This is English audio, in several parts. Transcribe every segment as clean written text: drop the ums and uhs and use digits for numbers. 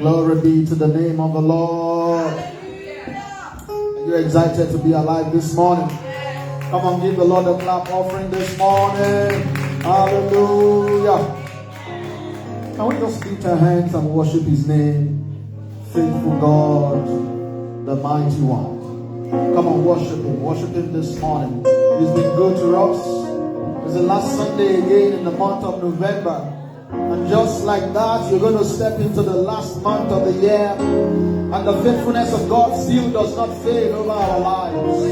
Glory be to the name of the Lord. Are you excited to be alive this morning? Come on, give the Lord a clap offering this morning. Hallelujah. Can we just lift our hands and worship His name? Faithful God, the mighty one. Come on, worship Him. Worship Him this morning. He's been good to us. It's the last Sunday again in the month of November. And just like that, you're going to step into the last month of the year. And the faithfulness of God still does not fade over our lives.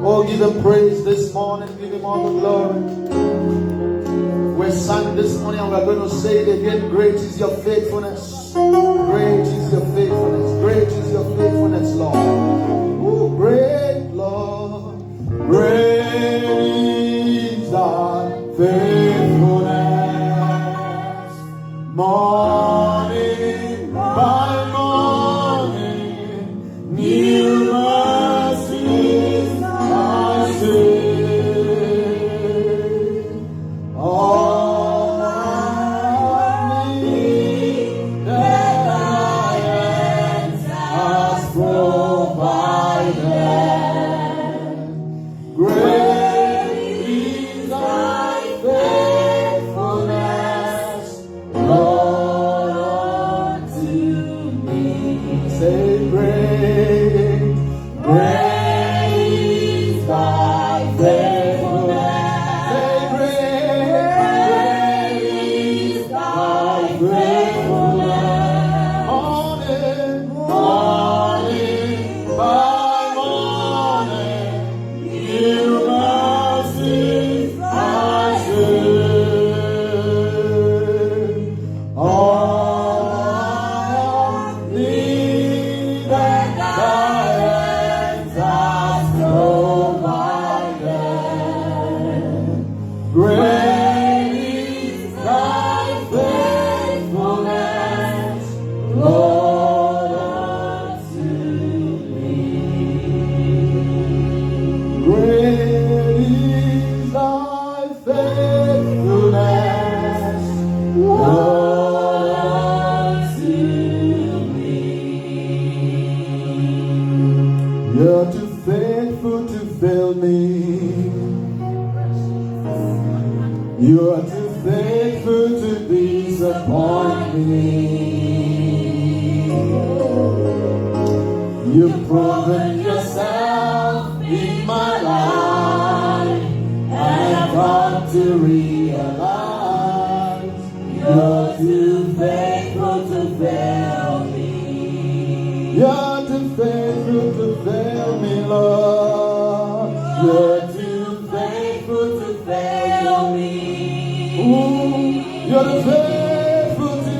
Oh, give Him praise this morning. Give Him all the glory. We sang this morning and we're going to say it again. Great is your faithfulness. Great is your faithfulness. Great is your faithfulness, Lord. Oh, great Lord. Great is thy faithfulness. Morning by morning, new mercies I see. All I need that thy hands has provided. Great is thy faithfulness, Lord, unto me. Say, great, great is thy faithfulness. Say, great is thy faithfulness. Morning, morning by morning, new mercies I see. All I need that thy hands has provided. Great is thy faithfulness, Lord, unto me. Great is thy faithfulness, Lord, unto me. You're too faithful to fail me. You are too faithful to disappoint me. You've proven yourself in my life, and I've come to realize you're too faithful to fail me. You're too faithful to fail me, Lord. You're too faithful to fail me. Ooh, you're too faithful to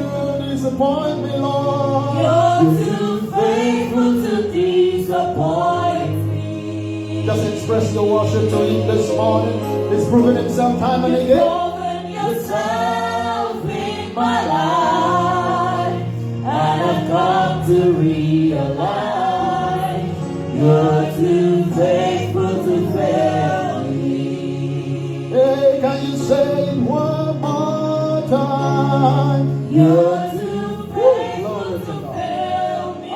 disappoint me, Lord. You're too faithful to disappoint me. Just express your worship to Him this morning. He's proven Himself time and again. Proven yourself in my life, and I've come to realize you're too faithful to fail me. Hey, can you say it one more time? You're too faithful to fail me.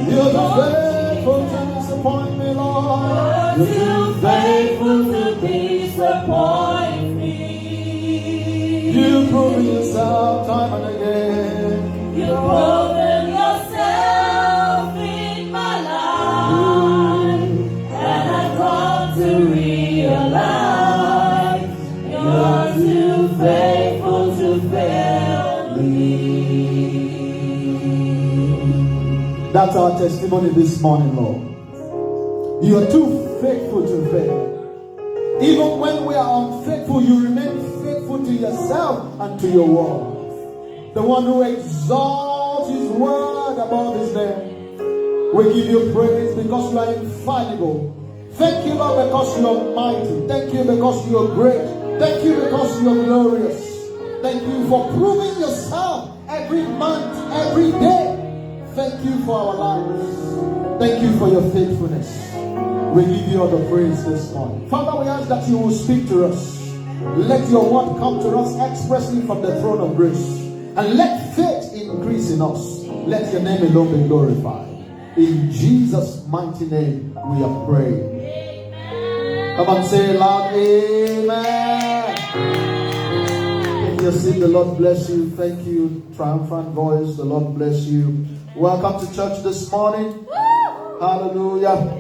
You're too faithful to disappoint me, Lord. You're too faithful to disappoint me. You've proven yourself time and again. You've proven yourself in my life, and I've come to realize you're too faithful to fail me. That's our testimony this morning, Lord. You are too faithful to fail. Even when we are unfaithful, you remain faithful to yourself and to your word. The one who exalts His word above His name. We give you praise because you are infallible. Thank you, Lord, because you are mighty. Thank you because you are great. Thank you because you are glorious. Thank you for proving yourself every month, every day. Thank you for our lives. Thank you for your faithfulness. We give you all the praise this morning. Father, we ask that you will speak to us. Let your word come to us expressly from the throne of grace. And let faith increase in us. Let your name alone be glorified. In Jesus' mighty name we are praying. Come on, say loud, amen. If you see, the Lord bless you. Thank you, triumphant voice. The Lord bless you. Welcome to church this morning. Hallelujah.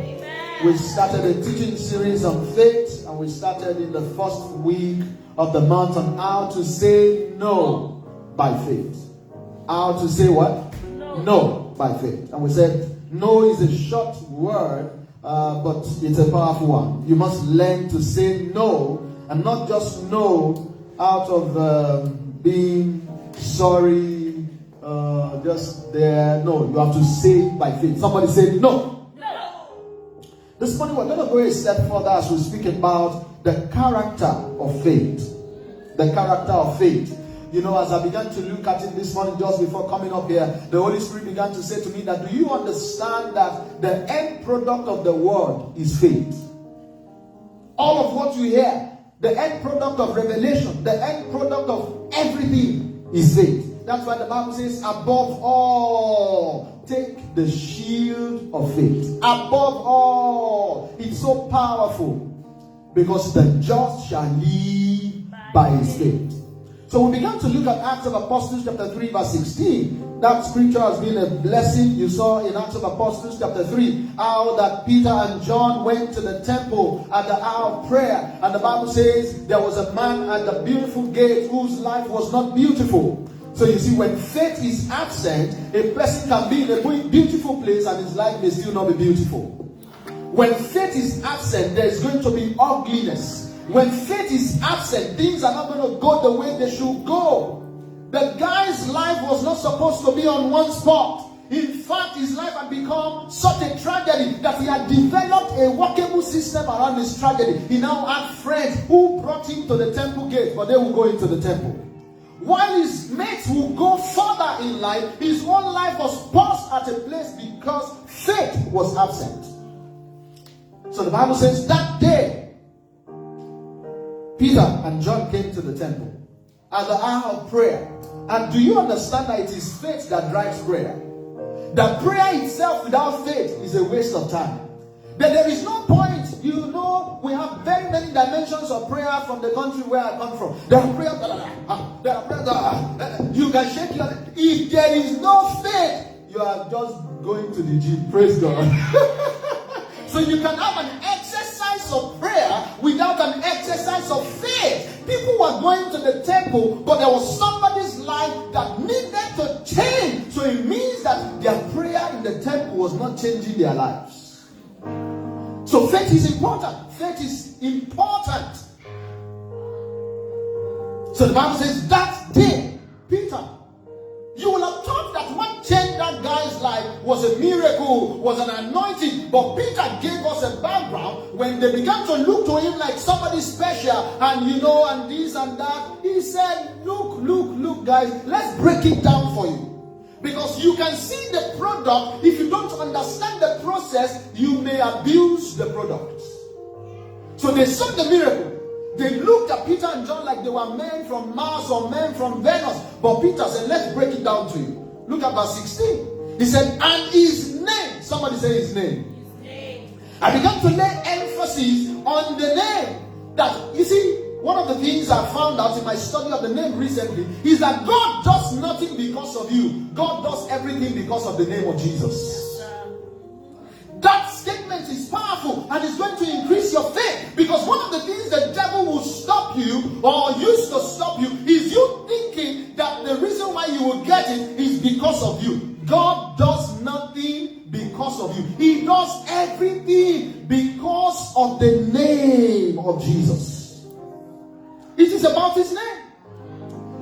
We started a teaching series on faith, and we started in the first week of the month on how to say no by faith. How to say what? No by faith. And we said no is a short word, but it's a powerful one. You must learn to say no, and not just no out of being sorry, just there. No, you have to say it by faith. Somebody say no. This morning we're going to go a step further as we speak about the character of faith. The character of faith. You know, as I began to look at it this morning just before coming up here, the Holy Spirit began to say to me that, do you understand that the end product of the word is faith? All of what you hear, the end product of revelation, the end product of everything is faith. That's why the Bible says, above all, take the shield of faith. Above all. It's so powerful. Because the just shall live by his faith. So we began to look at Acts of Apostles chapter 3 verse 16. That scripture has been a blessing. You saw in Acts of Apostles chapter 3 how that Peter and John went to the temple at the hour of prayer. And the Bible says there was a man at the beautiful gate whose life was not beautiful. So you see, when faith is absent, a person can be in a beautiful place and his life may still not be beautiful. When faith is absent, there is going to be ugliness. When faith is absent, things are not going to go the way they should go. The guy's life was not supposed to be on one spot. In fact, his life had become such a tragedy that he had developed a workable system around his tragedy. He now had friends who brought him to the temple gate, but they would go into the temple. While his mates would go further in life, his own life was paused at a place because faith was absent. So the Bible says that day, Peter and John came to the temple at the hour of prayer. And do you understand that it is faith that drives prayer? That prayer itself without faith is a waste of time. That there is no point. You know, we have very many dimensions of prayer from the country where I come from. There are prayers, there are prayers, you can shake your head. If there is no faith, you are just going to the gym. Praise God. So you can have an exercise of prayer without an exercise of faith. People were going to the temple, but there was somebody's life that needed to change. So it means that their prayer in the temple was not changing their lives. So faith is important. Faith is important. So the Bible says that day, Peter, you will have thought that what changed that guy's life was a miracle, was an anointing. But Peter gave us a background. When they began to look to him like somebody special, and you know, and this and that, he said, look, guys, let's break it down for you. Because you can see the product. If you don't understand the process, you may abuse the product. So they saw the miracle. They looked at Peter and John like they were men from Mars or men from Venus. But Peter said, let's break it down to you. Look at verse 16. He said, and his name. Somebody say his name. His name. I began to lay emphasis on the name. That, you see, one of the things I found out in my study of the name recently is that God does nothing because of you. God does everything because of the name of Jesus. That statement is powerful and it's going to increase your faith. Because one of the things the devil will stop you or used to stop you is you thinking that the reason why you will get it is because of you. God does nothing because of you. He does everything because of the name of Jesus. It is about his name.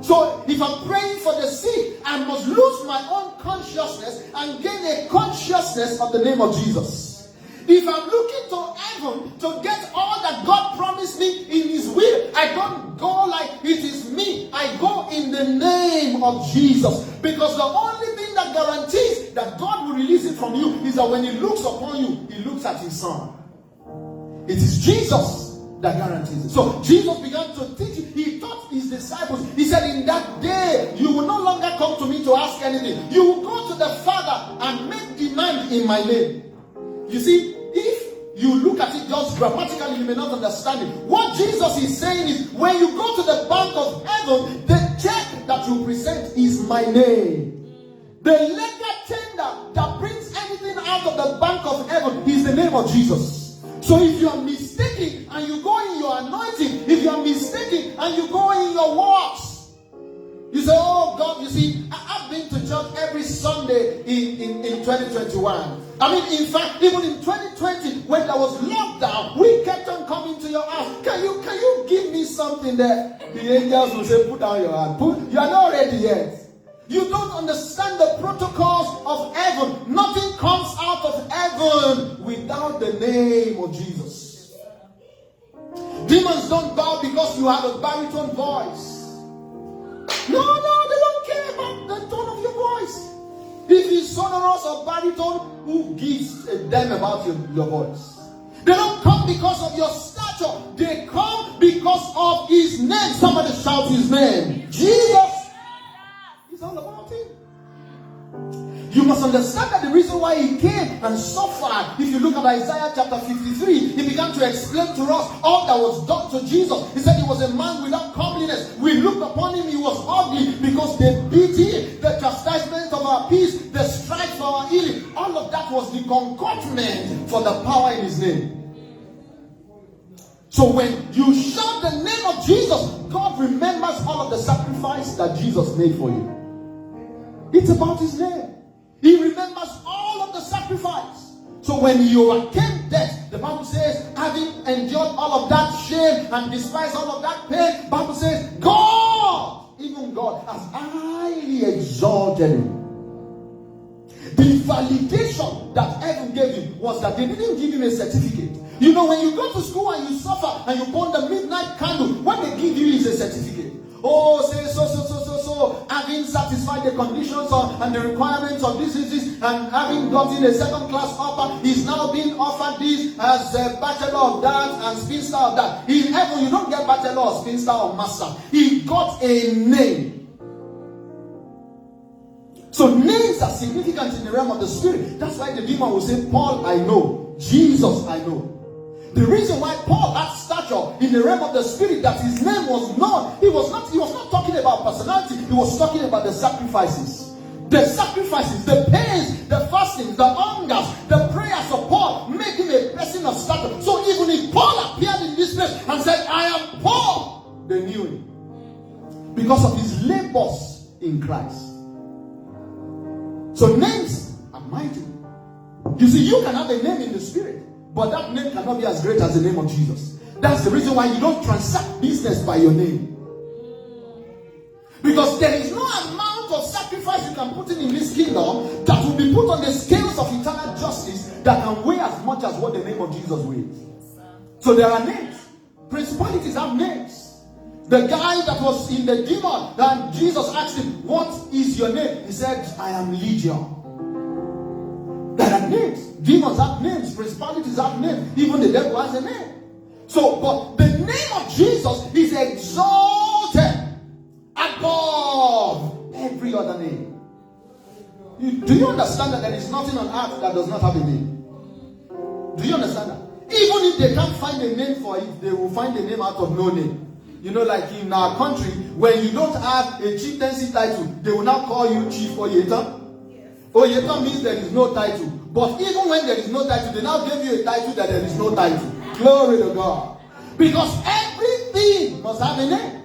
So if I'm praying for the sick, I must lose my own consciousness and gain a consciousness of the name of Jesus. If I'm looking to heaven to get all that God promised me in his will, I don't go like it is me. I go in the name of Jesus. Because the only thing that guarantees that God will release it from you is that when he looks upon you, he looks at his son. It is Jesus that guarantees it. So Jesus began to teach. He taught his disciples. He said, in that day, you will no longer ask anything. You will go to the Father and make demand in my name. You see, if you look at it just grammatically, you may not understand it. What Jesus is saying is, when you go to the bank of heaven, the check that you present is my name. The legal tender that brings anything out of the bank of heaven is the name of Jesus. So if you are mistaken and you go in your anointing, if you are mistaken and you go in your works, you say, oh God, you see, I've been to church every Sunday in 2021. I mean, in fact, even in 2020, when there was lockdown, we kept on coming to your house. Can you give me something there? The angels will say, put down your hand. You are not ready yet. You don't understand the protocols of heaven. Nothing comes out of heaven without the name of Jesus. Demons don't bow because you have a baritone voice. No, they don't care about the tone of your voice. If it's sonorous or baritone, who gives a damn about your voice? They don't come because of your stature. They come because of his name. Somebody shout his name. Jesus. It's all about him. You must understand that the reason why he came and suffered, if you look at Isaiah chapter 53, he began to explain to us all that was done to Jesus. He said he was a man without comeliness. We looked upon him, he was ugly because they beat him. The chastisement of our peace, the stripes for our healing, all of that was the concurrent for the power in his name. So when you shout the name of Jesus, God remembers all of the sacrifice that Jesus made for you. It's about his name. He remembers all of the sacrifice. So when you overcame death, the Bible says, having endured all of that shame and despised all of that pain, the Bible says, God, even God, has highly exalted him. The validation that heaven gave him was that they didn't give him a certificate. You know, when you go to school and you suffer and you burn the midnight candle, what they give you is a certificate. Oh, say so, having satisfied the conditions and the requirements of this, and having gotten a second class offer, he's now being offered this as a bachelor of that and spinster of that. In heaven, you don't get bachelor or spinster or master. He got a name. So names are significant in the realm of the spirit. That's why the demon will say, Paul, I know. Jesus, I know. The reason why Paul had stature in the realm of the spirit, that his name was known, he was not talking about personality, he was talking about the sacrifices. The sacrifices, the pains, the fastings, the hungers, the prayers of Paul made him a person of stature. So even if Paul appeared in this place and said, I am Paul, they knew him because of his labors in Christ. So names are mighty. You see, you can have a name in the spirit, but that name cannot be as great as the name of Jesus. That's the reason why you don't transact business by your name. Because there is no amount of sacrifice you can put in this kingdom that will be put on the scales of eternal justice that can weigh as much as what the name of Jesus weighs. So there are names. Principalities have names. The guy that was in the demon, and Jesus asked him, what is your name? He said, I am Legion. There are names. Demons have names. Principalities have names. Even the devil has a name. So, but the name of Jesus is exalted above every other name. Do you understand that there is nothing on earth that does not have a name? Do you understand that? Even if they can't find a name for it, they will find a name out of no name. You know, like in our country, when you don't have a chieftaincy title, they will now call you Chief Oyeta. Oyeta means there is no title. But even when there is no title, they now give you a title that there is no title. Glory to God. Because everything must have a name.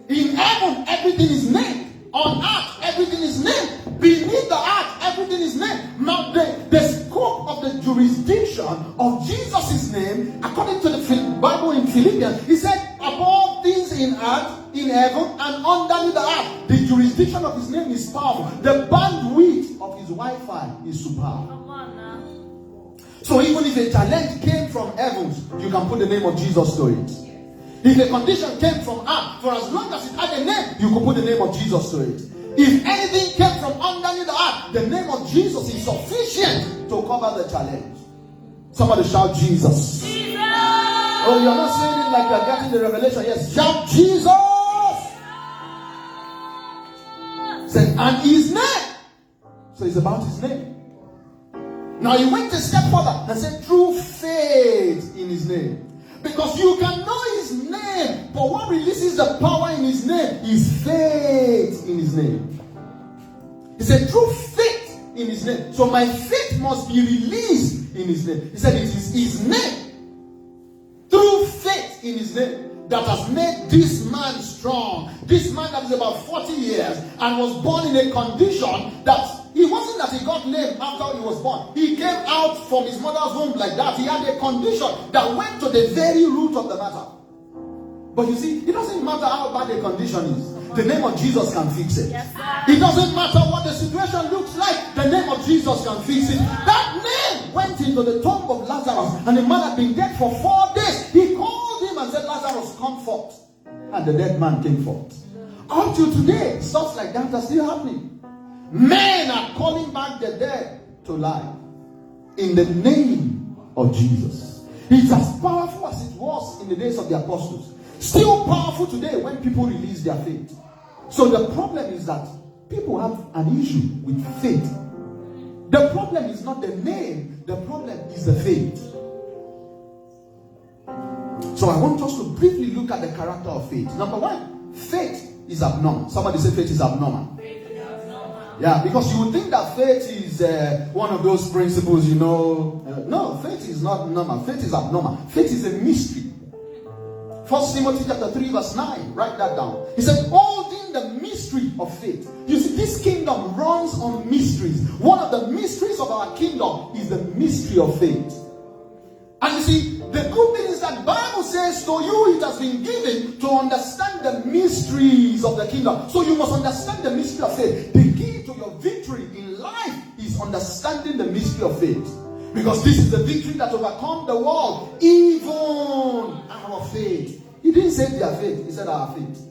In heaven, everything is named. On earth, everything is named. Beneath the earth, everything is named. Now, the scope of the jurisdiction of Jesus' name, according to the Bible in Philippians, he said, above things in earth, in heaven, and underneath the earth, the jurisdiction of his name is powerful. The bandwidth of his Wi-Fi is superb. So even if a challenge came from heavens, you can put the name of Jesus to it. If a condition came from earth, for as long as it had a name, you could put the name of Jesus to it. If anything came from underneath the earth, the name of Jesus is sufficient to cover the challenge. Somebody shout Jesus. Jesus! Oh, you're not saying it like you're getting the revelation. Yes, shout Jesus! Said, and his name. So it's about his name. Now he went a step further and said, through faith in his name. Because you can know his name, but what releases the power in his name is faith in his name. He said, through faith in his name. So my faith must be released in his name. He said, it is his name. Through faith in his name that has made this man strong. This man that is about 40 years and was born in a condition that it wasn't that he got lame after he was born. He came out from his mother's womb like that. He had a condition that went to the very root of the matter. But you see, it doesn't matter how bad the condition is. The name of Jesus can fix it. Yes, it doesn't matter what the situation looks like. The name of Jesus can fix it. That name went into the tomb of Lazarus, and the man had been dead for 4 days. He called him and said, Lazarus, come forth. And the dead man came forth. Up to today, stuff like that are still happening. Men are calling back the dead to life in the name of Jesus. It's as powerful as it was in the days of the apostles. Still powerful today when people release their faith. So the problem is that people have an issue with faith. The problem is not the name, the problem is the faith. So I want us to briefly look at the character of faith. Number one, faith is abnormal. Somebody say faith is abnormal. Yeah, because you would think that faith is one of those principles, you know. No, faith is not normal. Faith is abnormal. Faith is a mystery. 1 Timothy chapter 3 verse 9. Write that down. He said, holding the mystery of faith. You see, this kingdom runs on mysteries. One of the mysteries of our kingdom is the mystery of faith. And you see, the good thing is that the Bible says to you it has been given to understand the mysteries of the kingdom. So you must understand the mystery of faith. The key to your victory in life is understanding the mystery of faith. Because this is the victory that overcomes the world, even our faith. He didn't say their faith, he said our faith.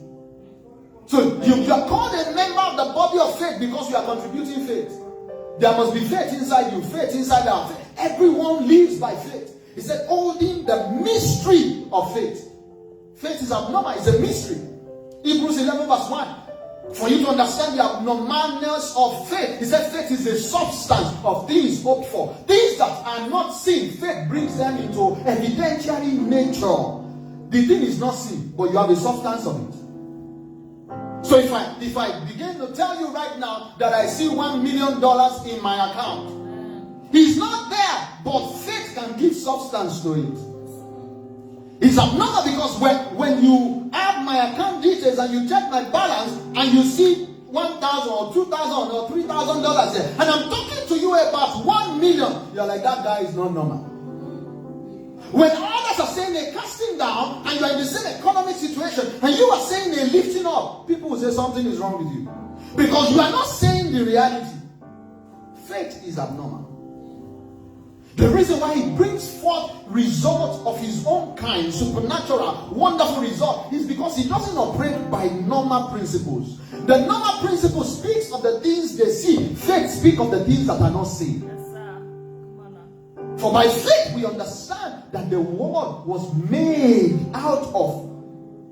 So you are called a member of the body of faith because you are contributing faith. There must be faith inside you, faith inside our faith. Everyone lives by faith. He said, holding the mystery of faith. Faith is abnormal, it's a mystery. Hebrews 11 verse 1. For you to understand the abnormalness of faith, he said faith is a substance of things hoped for. Things that are not seen, faith brings them into evidentiary nature. The thing is not seen, but you have a substance of it. So if I begin to tell you right now that I see $1 million in my account, he's not there, but faith can give substance to it. It's abnormal because when you add my account details and you check my balance and you see $1,000 or $2,000 or $3,000 there, and I'm talking to you about 1 million, you're like, that guy is not normal. When others are saying they're casting down and you're in the same economic situation and you are saying they're lifting up, people will say something is wrong with you. Because you are not saying the reality. Faith is abnormal. The reason why he brings forth results of his own kind, supernatural, wonderful result, is because he doesn't operate by normal principles. The normal principle speaks of the things they see. Faith speaks of the things that are not seen. Yes, sir. For by faith we understand that the world was made out of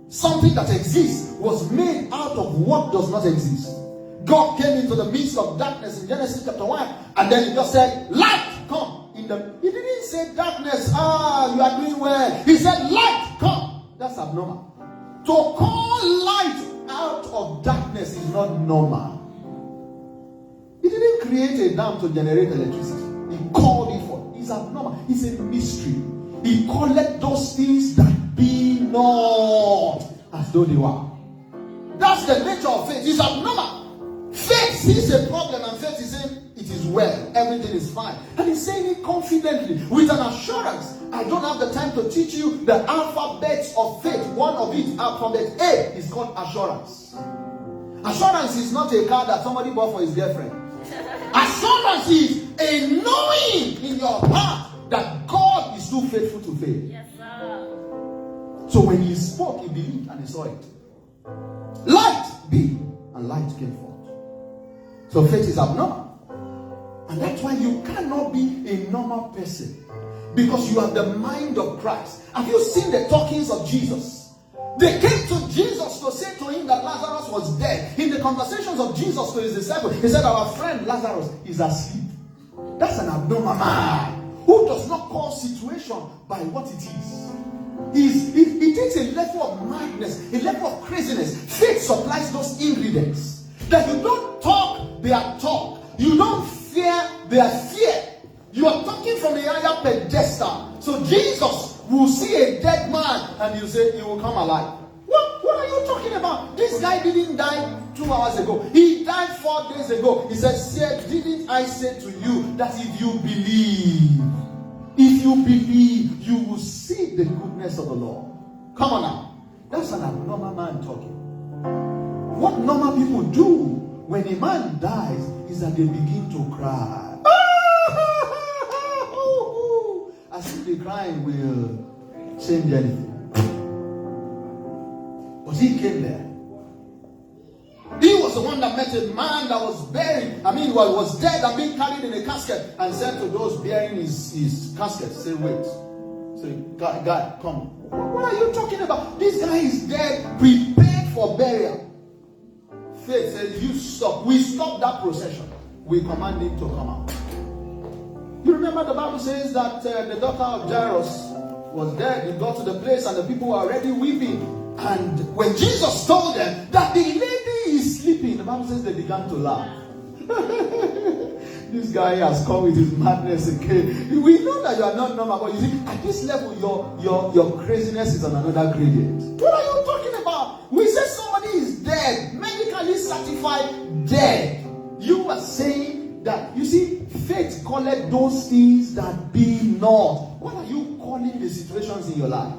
something that exists, was made out of what does not exist. God came into the midst of darkness in Genesis chapter 1, and then he just said, light come. He didn't say darkness, you are doing well. He said light come. That's abnormal. To call light out of darkness is not normal. He didn't create a dam to generate electricity. He called it for. It's abnormal. It's a mystery. He called those things that be not as though they were. That's the nature of faith. It's abnormal. Faith sees a problem and faith is saying it is well, everything is fine. And he's saying it confidently, with an assurance. I don't have the time to teach you the alphabets of faith. One of it, alphabet A, is called assurance. Assurance is not a car that somebody bought for his girlfriend. Assurance is a knowing in your heart that God is too faithful to fail. Yes, sir. So when he spoke, he believed and he saw it. Light be, and light came forth. So faith is abnormal. And that's why you cannot be a normal person. Because you have the mind of Christ. Have you seen the talkings of Jesus? They came to Jesus to say to him that Lazarus was dead. In the conversations of Jesus to his disciples, he said, our friend Lazarus is asleep. That's an abnormal man who does not call situation by what it is. He takes a level of madness, a level of craziness. Faith supplies those ingredients. That you don't talk, they are talk. You don't fear, they are fear. You are talking from a higher pedestal. So Jesus will see a dead man and you say he will come alive. What are you talking about? This guy didn't die 2 hours ago. He died 4 days ago. He said, didn't I say to you that if you believe, you will see the goodness of the Lord. Come on now. That's an abnormal man talking. What normal people do when a man dies is that they begin to cry. As if the crying will change anything. But he came there. He was the one that met a man that was buried. Was dead and being carried in a casket, and said to those bearing his casket, say, wait. Say, God, come. What are you talking about? This guy is dead, prepared for burial. Faith says, you stop. We stop that procession. We command him to come out. You remember the Bible says that the daughter of Jairus was dead. He got to the place and the people were already weeping. And when Jesus told them that the lady is sleeping, the Bible says they began to laugh. This guy has come with his madness again. We know that you are not normal, but you see, at this level, your craziness is on another gradient. What are you talking about? We say somebody is dead, medically certified dead. You are saying that, you see, faith calleth those things that be not. What are you calling the situations in your life?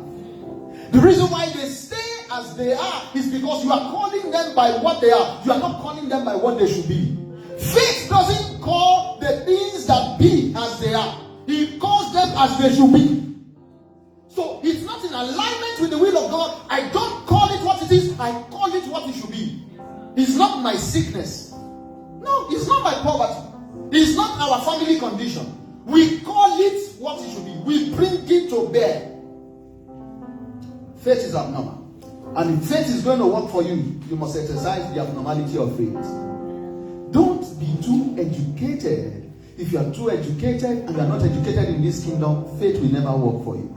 The reason why they stay as they are is because you are calling them by what they are. You are not calling them by what they should be. Faith doesn't call the things that be as they are. He calls them as they should be. So it's not in alignment with the will of God. I don't call it what it is. I call it what it should be. It's not my sickness. No, it's not my poverty. It's not our family condition. We call it what it should be. We bring it to bear. Faith is abnormal. And if faith is going to work for you, you must exercise the abnormality of faith. Don't be too educated. If you are too educated and you are not educated in this kingdom, faith will never work for you.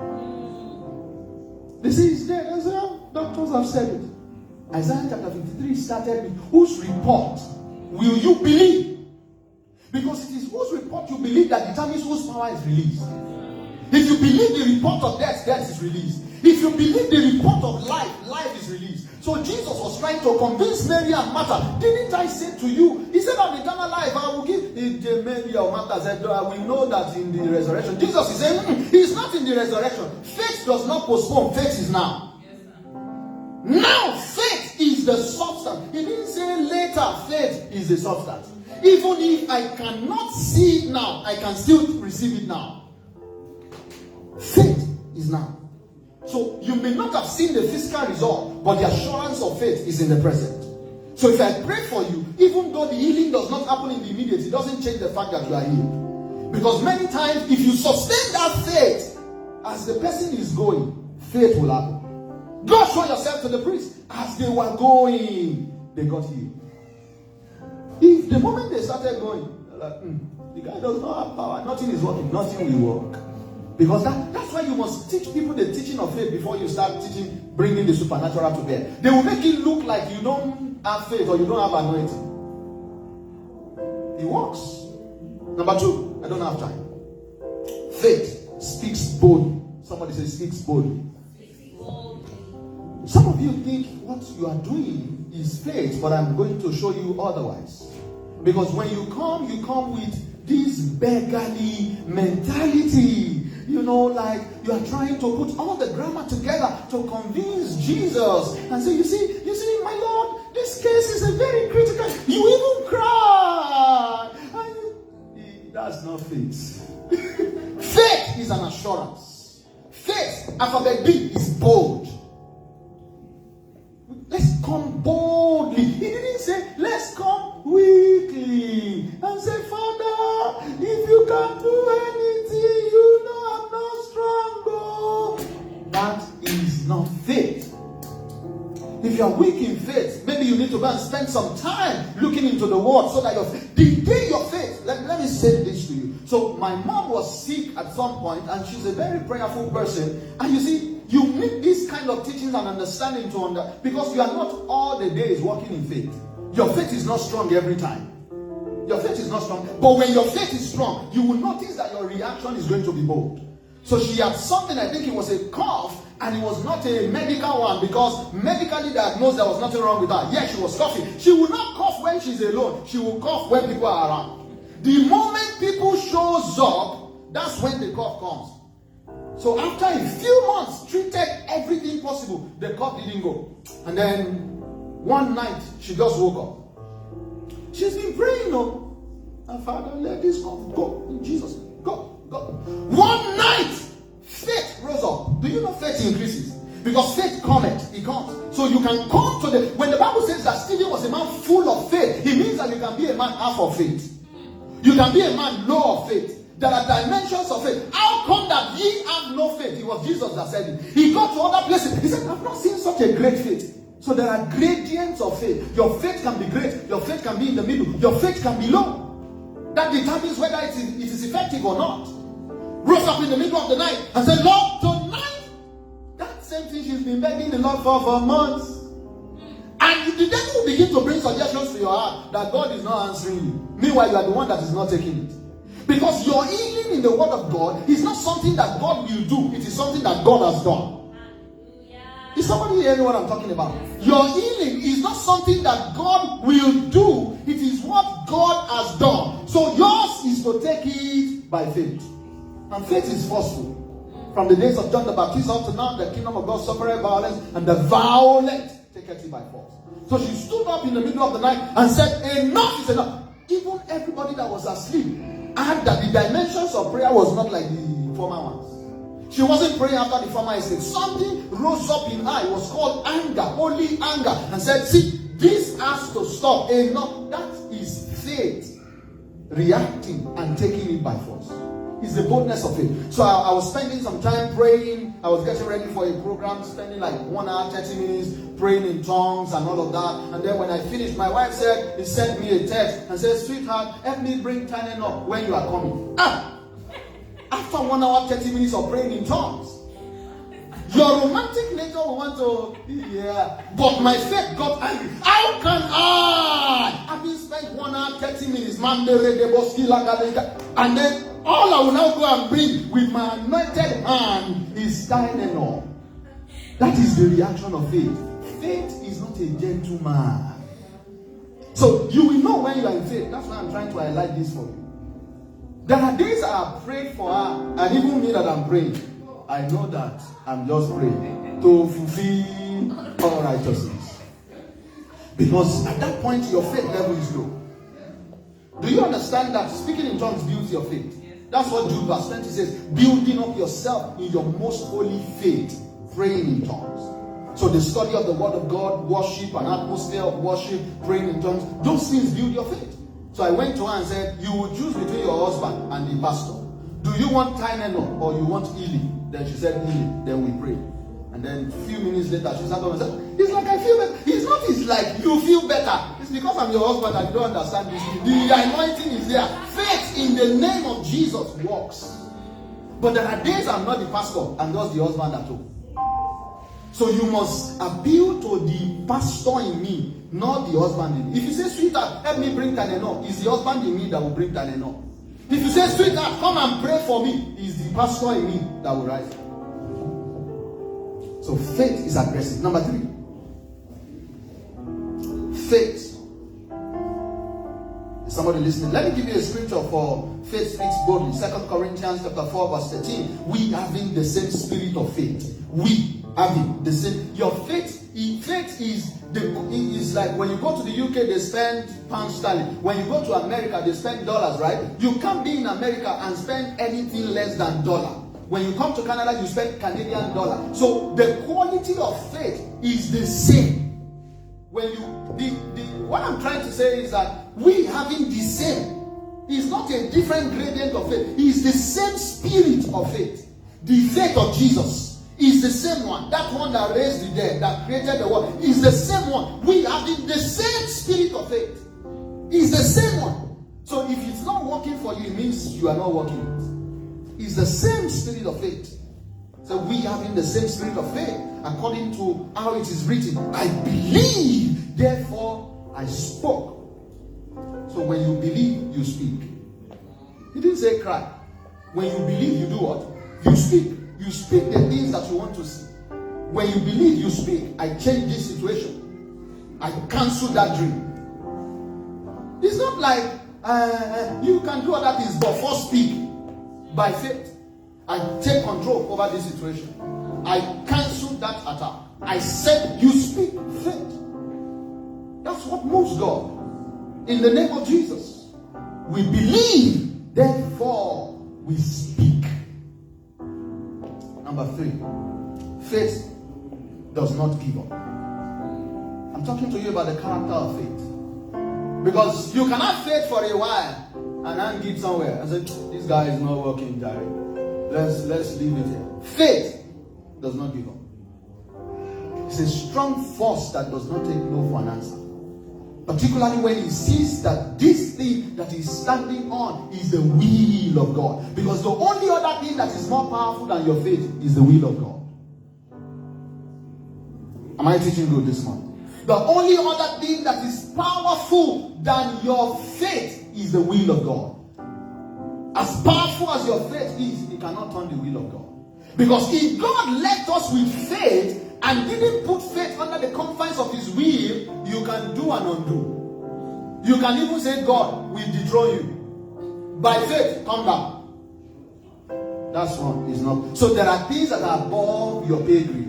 They say it's dead. I say, doctors have said it. Isaiah chapter 53 started with, whose report will you believe? Because it is whose report you believe that determines whose power is released. If you believe the report of death, death is released. If you believe the report of life, life is released. So Jesus was trying to convince Mary and Martha. Didn't I say to you? He said, of eternal life, I will give. Mary or Martha said, we know that in the resurrection. Jesus is saying, he's not in the resurrection. Faith does not postpone. Faith is now. Yes, now faith is the substance. He didn't say later, faith is the substance. Even if I cannot see it now, I can still receive it now. Faith is now. So you may not have seen the physical result, but the assurance of faith is in the present. So if I pray for you, even though the healing does not happen in the immediate, it doesn't change the fact that you are healed. Because many times, if you sustain that faith, as the person is going, faith will happen. Go show yourself to the priest. As they were going, they got healed. If the moment they started going, they're like, the guy does not have power, nothing is working, nothing will work. Because that's why you must teach people the teaching of faith before you start teaching, bringing the supernatural to bear. They will make it look like you don't have faith or you don't have anointing. It works. Number 2, I don't have time. Faith speaks boldly. Somebody say speaks boldly. Some of you think what you are doing is faith, but I'm going to show you otherwise. Because when you come with this beggarly mentality. You know, like you are trying to put all the grammar together to convince Jesus and say, you see, my Lord, this case is a very critical. You even cry. That's not faith. Faith is an assurance. Faith, alphabet B, is bold. Let's come boldly. He didn't say, let's come weakly and say, Father, if you can do anything, you know I'm not strong. That is not faith. if you are weak in faith, maybe you need to go and spend some time looking into the word so that the day your faith, let me say this to you. So my mom was sick at some point, and she's a very prayerful person. And you see, you need this kind of teachings and understanding to understand, because you are not all the days walking in faith. Your faith is not strong every time. Your faith is not strong. But when your faith is strong, you will notice that your reaction is going to be bold. So she had something, I think it was a cough, and it was not a medical one, because medically diagnosed there was nothing wrong with her. Yes, she was coughing. She will not cough when she's alone. She will cough when people are around. The moment people shows up, that's when the cough comes. So after a few months, treated everything possible, the cough didn't go. And then one night, she just woke up. She's been praying, no. And Father, let this cough go. In Jesus' name. Go. One night, faith rose up. Do you know faith increases? Because faith cometh, it comes. So you can come to when the Bible says that Stephen was a man full of faith, it means that you can be a man half of faith. You can be a man low of faith. There are dimensions of faith. How come that ye have no faith? It was Jesus that said it. He got to other places. He said, I've not seen such a great faith. So there are gradients of faith. Your faith can be great. Your faith can be in the middle. Your faith can be low. That determines whether it is effective or not. Rose up in the middle of the night and said, Lord, tonight, that same thing she's been begging the Lord for months. And the devil will begin to bring suggestions to your heart that God is not answering you. Meanwhile, you are the one that is not taking it. Because your healing in the word of God is not something that God will do. It is something that God has done. Is somebody hearing what I'm talking about? Your healing is not something that God will do. It is what God has done. So yours is to take it by faith. And faith is forceful. From the days of John the Baptist up to now, the kingdom of God suffered violence, and the violent take it by force. So she stood up in the middle of the night and said, enough is enough. Even everybody that was asleep had that the dimensions of prayer was not like the former ones. She wasn't praying after the former estate. Something rose up in her. It was called anger, holy anger, and said, see, this has to stop. Enough. That is faith reacting and taking it by force. It's the boldness of it. So I was spending some time praying. I was getting ready for a program, spending like 1 hour, 30 minutes praying in tongues and all of that. And then when I finished, my wife said, he sent me a text and said, sweetheart, help me bring Tannen up when you are coming. After 1 hour, 30 minutes of praying in tongues. Your romantic nature will want to, but my faith got angry. How can I? Having spent 1 hour, 30 minutes, and then all I will now go and bring with my anointed hand is Tylenol. That is the reaction of faith. Faith is not a gentleman. So you will know when you are in faith. That's why I'm trying to highlight this for you. There are days I have prayed for her, and even me that I'm praying, I know that I'm just praying to fulfill all righteousness. Because at that point, your faith level is low. Do you understand that speaking in tongues builds your faith? That's what Jude verse 20 says. Building up yourself in your most holy faith, praying in tongues. So the study of the word of God, worship, an atmosphere of worship, praying in tongues, those things build your faith. So I went to her and said, you will choose between your husband and the pastor. Do you want Tylenol or you want healing? Then she said healing. Then we prayed. And then a few minutes later, she sat up and said, it's like I feel better. It's not it's like you feel better. It's because I'm your husband and you don't understand this. The anointing is there. Faith in the name of Jesus works. But there are days I'm not the pastor and just the husband at home. So you must appeal to the pastor in me, not the husband in me. If you say, sweetheart, help me bring Tylenol, it's the husband in me that will bring Tylenol. If you say, sweetheart, come and pray for me, it's the pastor in me that will rise. So faith is aggressive. Number 3. Faith. Is somebody listening? Let me give you a scripture for faith speaks boldly. 2 Corinthians chapter 4 verse 13. We having the same spirit of faith. We having the same. Your faith is like when you go to the UK, they spend pound sterling. When you go to America, they spend dollars, right? You can't be in America and spend anything less than dollar. When you come to Canada, you spend Canadian dollar. So the quality of faith is the same. When what I'm trying to say is that we having the same. It's not a different gradient of faith. It's the same spirit of faith. The faith of Jesus is the same one. That one that raised the dead, that created the world, is the same one. We have in the same spirit of faith. It's the same one. So if it's not working for you, it means you are not working. It's the same spirit of faith. So we have in the same spirit of faith, according to how it is written. I believe, therefore I spoke. So when you believe, you speak. He didn't say cry. When you believe, you do what? You speak. You speak the things that you want to see. When you believe, you speak. I change this situation. I cancel that dream. It's not like you can do other things, but first speak by faith. I take control over this situation. I cancel that attack. I said, you speak faith. That's what moves God. In the name of Jesus, we believe, therefore we speak. Number 3, faith does not give up. I'm talking to you about the character of faith. Because you can have faith for a while and then get somewhere and say, this guy is not working, Jerry. Let's leave it here. Faith does not give up. It's a strong force that does not take no for an answer. Particularly when he sees that this thing that he's standing on is the will of God. Because the only other thing that is more powerful than your faith is the will of God. Am I teaching good this morning? The only other thing that is powerful than your faith is the will of God. As powerful as your faith is, it cannot turn the will of God. Because if God left us with faith and didn't put faith under the confines of his will, you can do and undo. You can even say, God will dethrone you. By faith, come down. That's one. Is not. So there are things that are above your pay grade.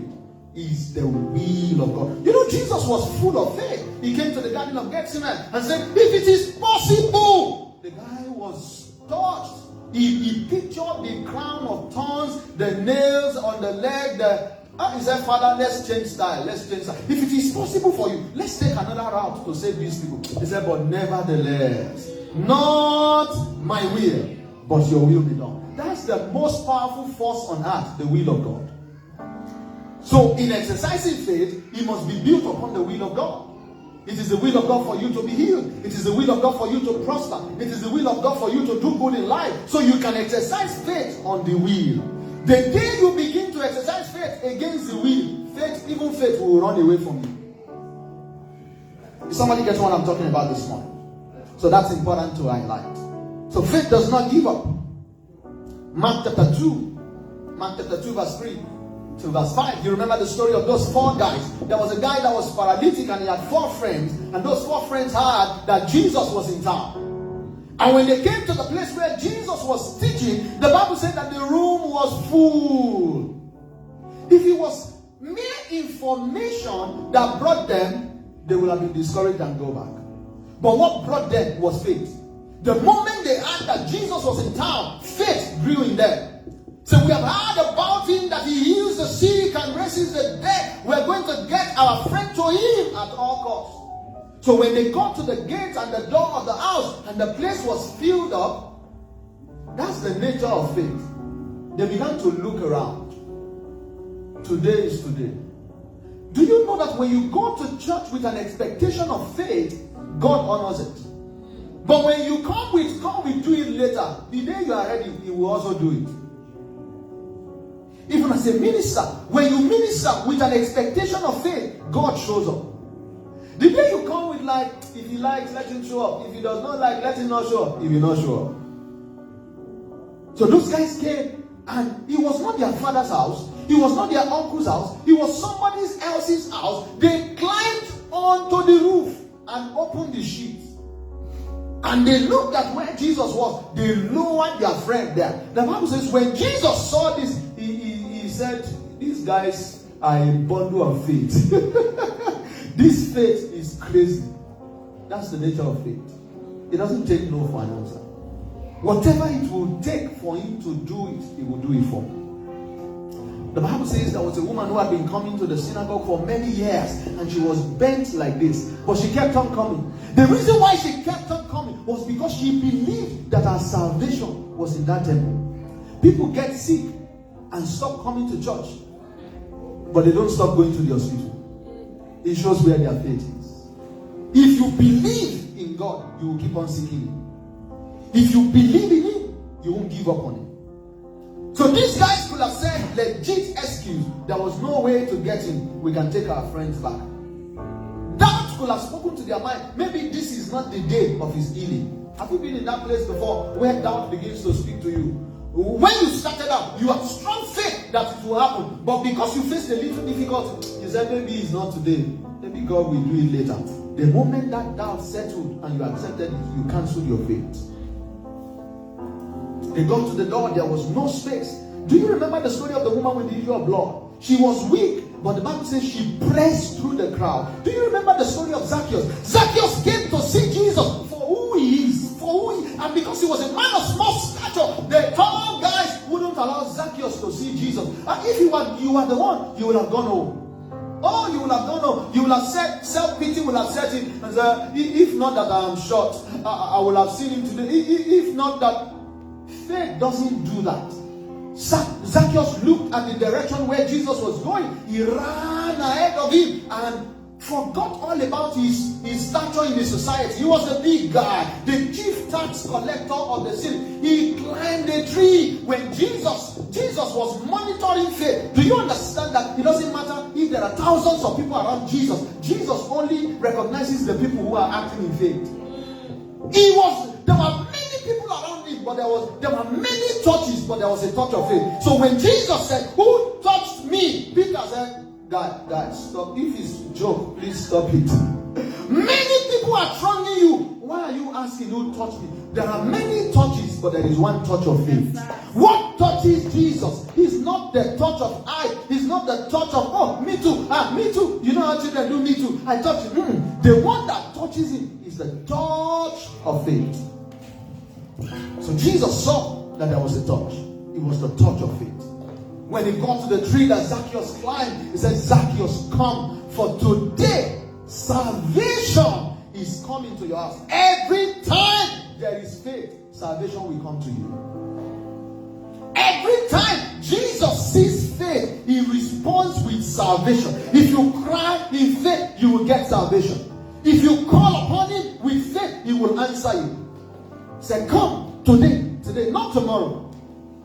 Is the will of God. You know, Jesus was full of faith. He came to the Garden of Gethsemane and said, if it is possible. The guy was touched. He pictured the crown of thorns, the nails on the leg, he said, Father, let's change style. Let's change style. If it is possible for you, let's take another route to save these people. He said, but nevertheless, not my will, but your will be done. That's the most powerful force on earth, the will of God. So in exercising faith, it must be built upon the will of God. It is the will of God for you to be healed. It is the will of God for you to prosper. It is the will of God for you to do good in life. So you can exercise faith on the will. The day you begin to exercise faith against the will, even faith will run away from you. If somebody gets what I'm talking about this morning. So that's important to highlight. So faith does not give up. Mark chapter 2 verse 3 to verse 5. You remember the story of those 4 guys. There was a guy that was paralytic and he had 4 friends. And those 4 friends heard that Jesus was in town. And when they came to the place where Jesus was teaching, the Bible said that the room was full. If it was mere information that brought them, they would have been discouraged and go back. But what brought them was faith. The moment they heard that Jesus was in town, faith grew in them. So we have heard about him, that he heals the sick and raises the dead. We're going to get our friend to him at all costs. So when they got to the gate and the door of the house and the place was filled up, that's the nature of faith. They began to look around. Today is today. Do you know that when you go to church with an expectation of faith, God honors it? But when you come with, God will do it later. The day you are ready, he will also do it. Even as a minister, when you minister with an expectation of faith, God shows up. The day you come with like, if he likes, let him show up. If he does not like, let him not show up. He will not show up. So those guys came, and it was not their father's house. It was not their uncle's house. It was somebody else's house. They climbed onto the roof and opened the sheets. And they looked at where Jesus was. They lowered their friend there. The Bible says when Jesus saw this, he said, these guys are a bundle of faith. This faith is crazy. That's the nature of faith. It doesn't take no for an answer. Whatever it will take for him to do it, he will do it for. The Bible says there was a woman who had been coming to the synagogue for many years, and she was bent like this, but she kept on coming. The reason why she kept on coming was because she believed that her salvation was in that temple. People get sick and stop coming to church. but they don't stop going to the hospital. It shows where their faith is. If you believe in God, you will keep on seeking Him. If you believe in Him, you won't give up on Him. So these guys could have said legit excuse. There was no way to get Him. We can take our friends back. Doubt could have spoken to their mind. Maybe this is not the day of His healing. Have you been in that place before where doubt begins to speak to you? When you started out, you had strong faith that it will happen. But because you faced a little difficulty, you said maybe it's not today. Maybe God will do it later. The moment that doubt settled and you accepted it, you cancelled your faith. They got to the door, there was no space. Do you remember the story of the woman with the issue of blood? She was weak, but the Bible says she pressed through the crowd. Do you remember the story of Zacchaeus? Zacchaeus came to see Jesus for who he is, and because he was a man of small stature, the tall guys wouldn't allow Zacchaeus to see Jesus. And if you were the one, you would have gone home. Oh, you would have gone home. You would have said, self-pity would have set in and said, if not that I am short, I will have seen him today. If not that, faith doesn't do that. Zacchaeus looked at the direction where Jesus was going. He ran ahead of him and forgot all about his stature in the society. He was a big guy, the chief tax collector of the city. He climbed a tree. When Jesus was monitoring faith, do you understand that it doesn't matter if there are thousands of people around Jesus? Jesus only recognizes the people who are acting in faith. There were many people around him, but there were many touches, but there was a touch of faith. So when Jesus said, "Who touched me?" Peter said, Guys, stop. If it's a joke, please stop it. Many people are thronging you. Why are you asking who touched me? There are many touches, but there is one touch of faith. What touches Jesus? He's not the touch of I. He's not the touch of, oh, me too. Me too. You know how children do me too. I touch him. The one that touches him is the touch of faith. So Jesus saw that there was a touch. It was the touch of faith. When he got to the tree that Zacchaeus climbed, he said, "Zacchaeus, come, for today salvation is coming to your house." Every time there is faith, salvation will come to you. Every time Jesus sees faith, he responds with salvation. If you cry in faith, you will get salvation. If you call upon him with faith, he will answer you. Say, "Come today, not tomorrow,"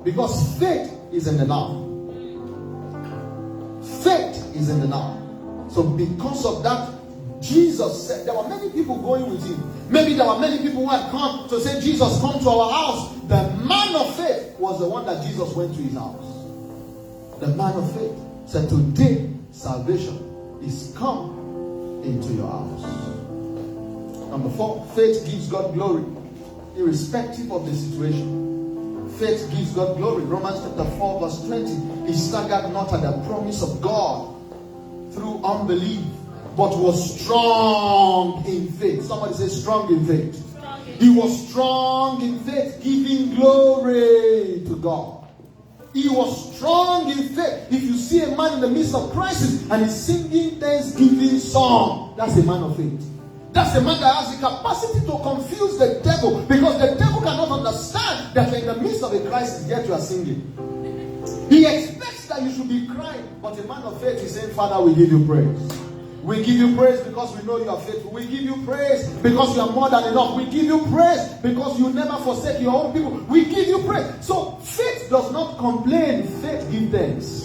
because faith is in the now. Faith is in the now. So because of that, Jesus said, there were many people going with him. Maybe there were many people who had come to say, "Jesus, come to our house." The man of faith was the one that Jesus went to his house. The man of faith said, "Today salvation is come into your house." Number 4, faith gives God glory irrespective of the situation. Faith gives God glory. Romans chapter 4 verse 20. He staggered not at the promise of God through unbelief, but was strong in faith. Somebody say strong in faith. He was strong in faith, giving glory to God. He was strong in faith. If you see a man in the midst of crisis and he's singing thanksgiving song, that's a man of faith. That's a man that has the capacity to confuse the devil, because the devil cannot understand that you're in the midst of a crisis, yet you are singing. He expects that you should be crying, but a man of faith is saying, "Father, we give you praise. We give you praise because we know you are faithful. We give you praise because you are more than enough. We give you praise because you never forsake your own people. We give you praise." So faith does not complain, faith gives thanks.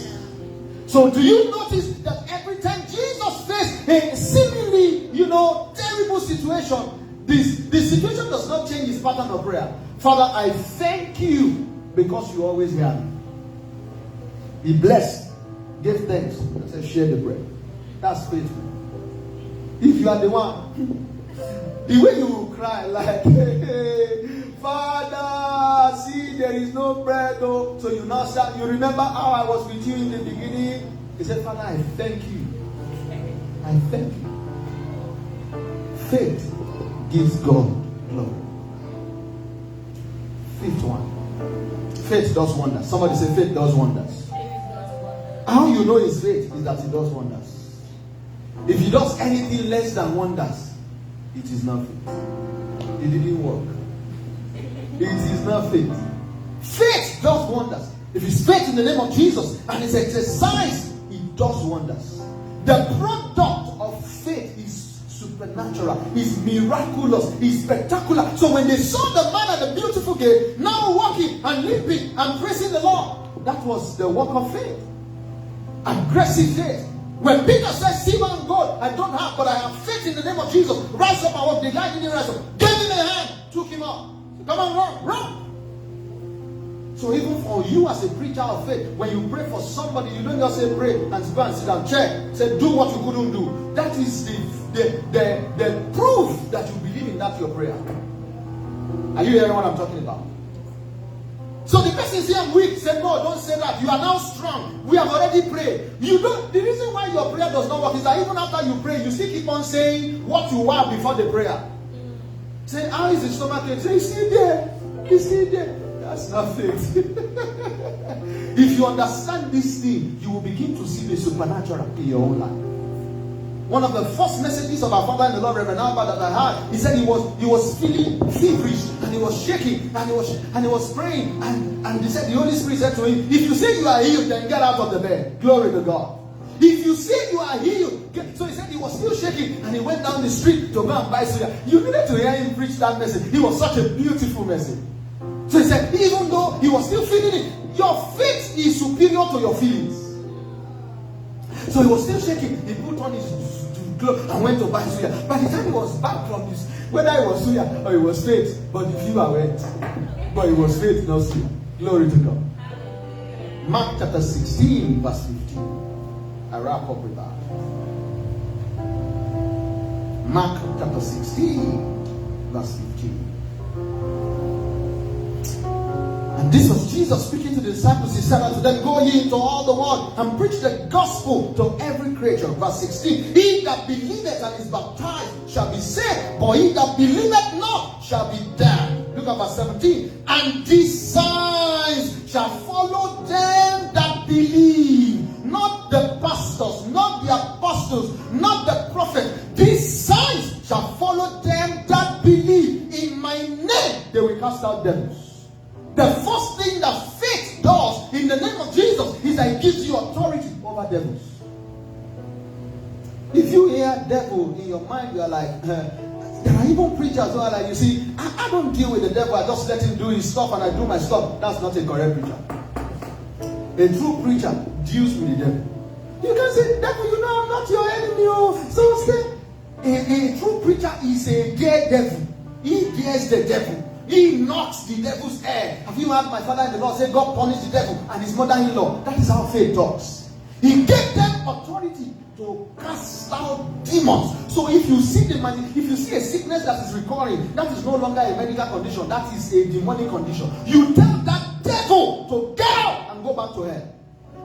So do you notice that every time Jesus faced a seemingly, terrible situation, the situation does not change his pattern of prayer. "Father, I thank you because you always hear me." He blessed, gave thanks, and said, "Share the bread." That's faithful. If you are the one, the way you will cry like, "Hey, Father, see there is no bread." Oh. So you now start, you remember how I was with you in the beginning. He said, "Father, I thank you. I thank you." Faith gives God glory. 5th one. Faith does wonders. Somebody say faith does wonders. How you know it's faith is that it does wonders. If he does anything less than wonders, it is not faith. It didn't work. It is not faith. Faith does wonders. If it's faith in the name of Jesus and it's exercised, it does wonders. The product of faith is supernatural, is miraculous, is spectacular. So when they saw the man at the beautiful gate, now walking and leaping and praising the Lord, that was the work of faith. Aggressive faith. When Peter said, silver and gold I don't have, but I have faith in the name of Jesus. Rise up and walk. The guy didn't rise up. Gave him a hand. Took him out. Come on, run. So even for you as a preacher of faith, when you pray for somebody, you don't just say pray and go and sit down. Check. Say do what you couldn't do. That is the proof that you believe in that your prayer. Are you hearing what I'm talking about? So the person say I'm weak. Say no, don't say that. You are now strong. We have already prayed. You don't. The reason why your prayer does not work is that even after you pray, you still keep on saying what you were before the prayer. Say, how is the stomach ache? Say, it's still there. It's still there. That's not faith. If you understand this thing, you will begin to see the supernatural in your own life. One of the first messages of our father in the Lord, Reverend Albert, that I heard, he said he was feeling feverish and he was shaking and he was praying and he said the Holy Spirit said to him, if you say you are healed, then get out of the bed. Glory to God. If you say you are healed, so he said he was still shaking and he went down the street to go and buy suya. You needed to hear him preach that message. It was such a beautiful message. So he said, even though he was still feeling it, your faith is superior to your feelings. So he was still shaking. He put on his clothes and went to buy suya. By the time he was back from this, whether it was suya or it was faith, but the fever went. But it was faith, not suya. Glory to God. Mark chapter 16, verse 15. I wrap up with that. Mark chapter 16, verse 15. And this was Jesus speaking to the disciples. He said unto them, go ye into all the world and preach the gospel to every creature. Verse 16. He that believeth and is baptized shall be saved, but he that believeth not shall be damned. Look at verse 17. And these signs shall follow them that believe. Not the pastors, not the apostles, not the prophets. These signs shall follow them that believe. In my name they will cast out devils. The first thing that faith does in the name of Jesus is that it gives you authority over devils. If you hear devil in your mind, you are like, there are even preachers who are like, you see, I don't deal with the devil, I just let him do his stuff and I do my stuff. That's not a correct preacher. A true preacher deals with the devil. You can say, devil, you know I'm not your enemy. So say, a true preacher is a gay devil. He dares the devil. He knocks the devil's head. Have you heard my father in the Lord say God punished the devil and his mother-in-law? That is how faith talks. He gave them authority to cast out demons. So if you see a sickness that is recurring, that is no longer a medical condition, that is a demonic condition. You tell that devil to get out and go back to hell.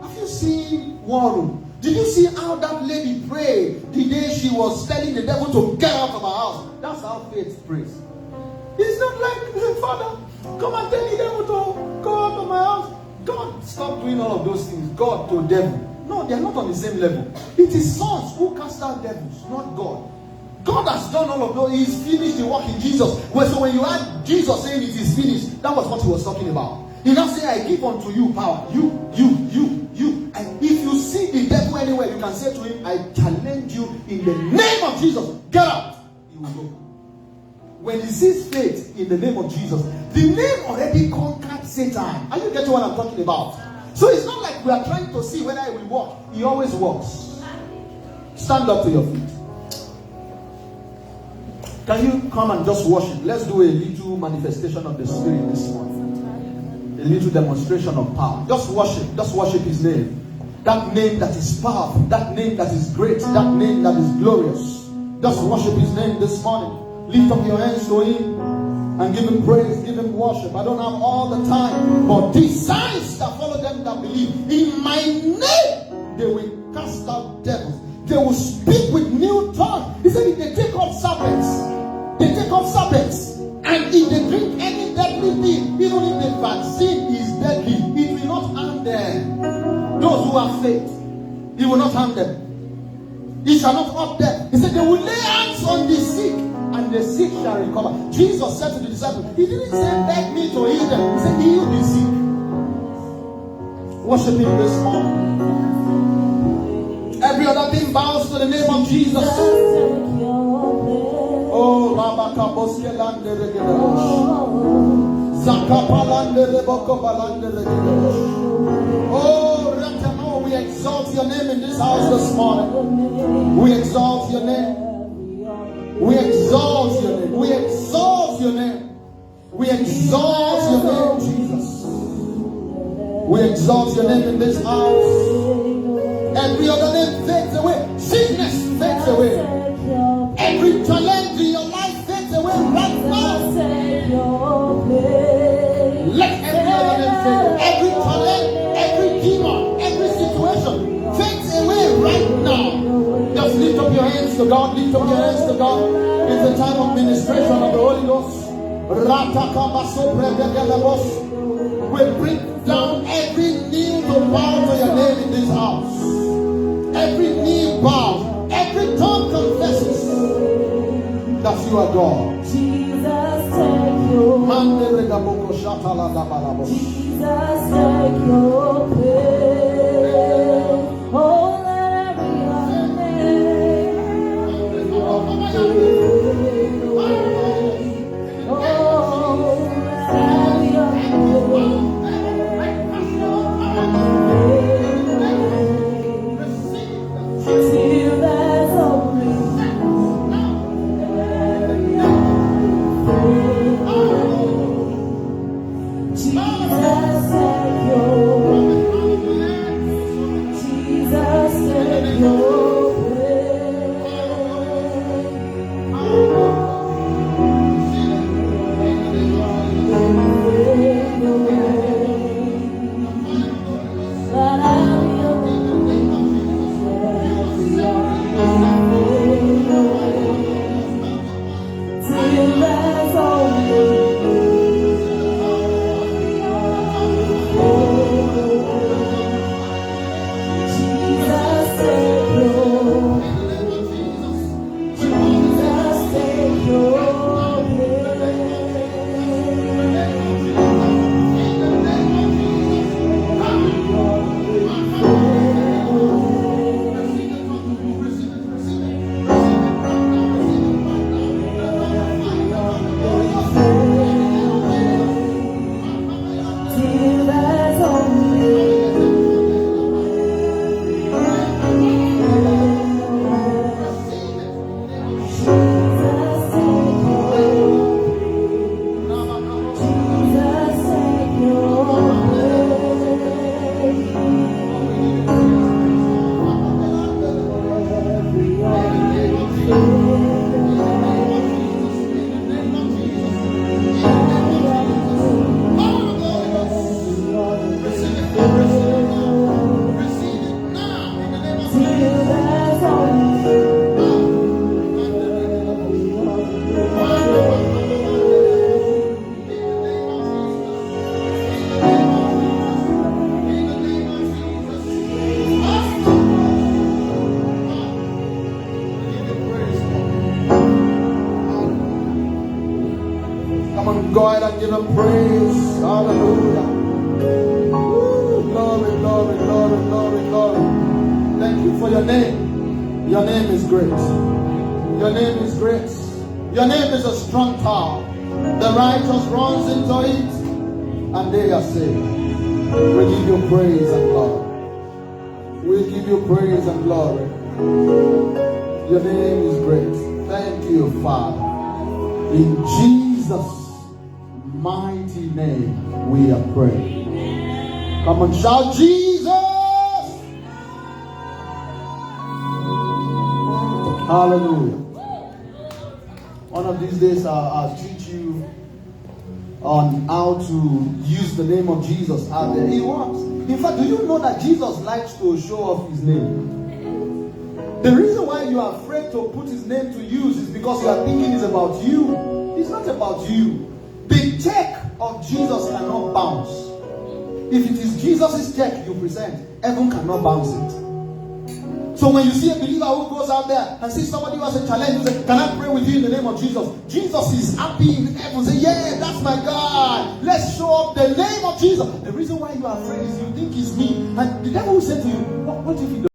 Have you seen War Room? Did you see how that lady prayed the day she was telling the devil to get out of her house? That's how faith prays. It's not like, Father, come and tell the devil to go out of my house. God, stop doing all of those things. God to devil. No, they are not on the same level. It is sons who cast out devils, not God. God has done all of those. He's finished the work in Jesus. So when you had Jesus saying it is finished, that was what he was talking about. He now said, I give unto you power. You. And if you see the devil anywhere, you can say to him, I challenge you in the name of Jesus. Get out. He will go. When he sees faith in the name of Jesus, the name already conquered Satan. Are you getting what I'm talking about? So it's not like we are trying to see whether he will walk. He always walks. Stand up to your feet. Can you come and just worship? Let's do a little manifestation of the Spirit this morning. A little demonstration of power. Just worship. Just worship his name. That name that is powerful. That name that is great. That name that is glorious. Just worship his name this morning. Lift up your hands to him and give him praise, give him worship. I don't have all the time, but these signs that follow them that believe. In my name, they will cast out devils. They will speak with new tongues. He said if they take up serpents, and if they drink any deadly thing, even if the vaccine is deadly, it will not harm them. Those who have faith, it will not harm them. It shall not hurt them. He said they will lay hands on the sick, and the sick shall recover. Jesus said to the disciples, he didn't say beg me to heal them. He said heal the sick. Worship him this morning. Every other thing bows to the name of Jesus. Oh, Rabakaboske Lande Regedebush. Zakapalande Reboko Balande Regedebush. Oh, Ratamo, we exalt your name in this house this morning. We exalt your name. We exalt your name. We exalt your name. We exalt your name, Jesus. We exalt your name in this house. Every other name fades away. Sickness fades away. Every challenge in your life fades away right now. Let every other name fade away. Every challenge, every demon, every situation fades away right now. Just lift up your hands to God. Lift up your hands to God. It's the time of ministration of the Holy Ghost. We bring down every knee to bow to your name in this house. Every knee bows, every tongue confesses that you are God. Jesus, take your Jesus, take your place. Oh, let every other name. Oh, let every other till there's only Jesus, take your Jesus, take your Go ahead and give him praise. Hallelujah. Woo, glory, glory, glory, glory, glory. Thank you for your name. Your name is great. Your name is great. Your name is a strong tower. The righteous runs into it and they are saved. We give you praise and glory. We give you praise and glory. Your name is great. Thank you, Father. In Jesus' mighty name we are praying. Come on, shout Jesus. Hallelujah. One of these days I'll teach you on how to use the name of Jesus out there. He works. In fact, do you know that Jesus likes to show off his name? The reason why you are afraid to put his name to use is because you are thinking it's about you. It's not about you. The check of Jesus cannot bounce. If it is Jesus' check you present, heaven cannot bounce it. So when you see a believer who goes out there and sees somebody who has a challenge, you say, can I pray with you in the name of Jesus? Jesus is happy in heaven. Say, yeah, that's my God. Let's show up the name of Jesus. The reason why you are afraid is you think it's me. And the devil will say to you, what if he does?